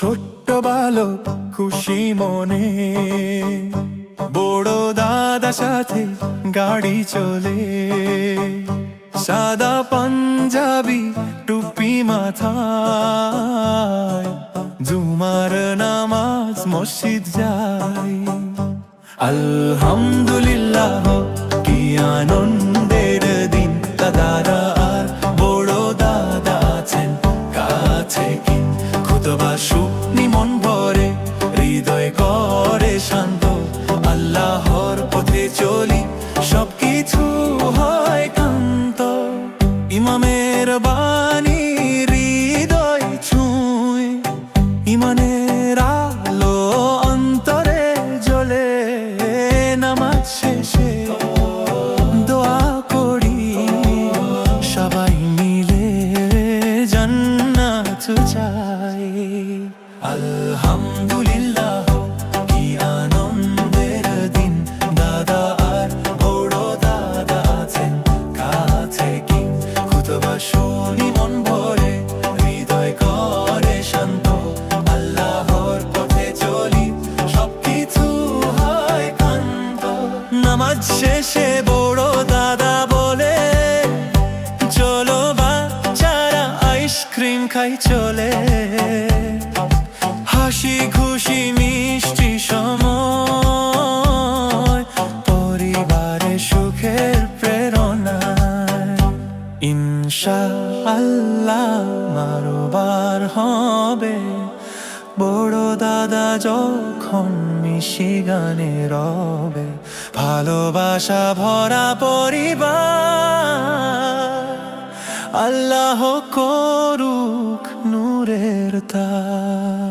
ছোট্ট বালক খুশি মনে বড় দাদা সাথে গাড়ি চলে, সাদা পাঞ্জাবি টুপি মাথায়, জুমার নামাজ মসজিদ যায়। আলহামদুলিল্লাহ কি আনন্দের দিন, দাদারা আর বড় দাদা আছেন কাছে কি, খুতবা শুনি মন ভরে, হৃদয় করে শান্ত, আল্লাহর পথে চলি সবকিছু হয় কান্ত। ইমামের বাণী হৃদয় ছুঁয়, ইমানের আলো অন্তরে জ্বলে, নামাজ শেষে দোয়া করি সবাই মিলে জান্নাত চাই। আলহামদুলিল্লাহ কি আনন্দের দিন, দাদা আর বড় দাদা আছেন কাছে কি, খুতবা শুনি মন ভরে, হৃদয় করে শান্ত, আল্লাহর পথে চলি সবকিছু হয় কান্ত। নামাজ শেষে বড় দাদা বলে, চলো বাচ্চারা আইসক্রিম খাই চলে, হাসি খুশি মিষ্টি সময়, পরিবারে সুখের প্রেরণায়। ইনশাআল্লাহ মারবার হবে, বড় দাদা যখন মিশিগানে রবে, ভালোবাসা ভরা পরিবার, আল্লাহ করুক নূরের তার।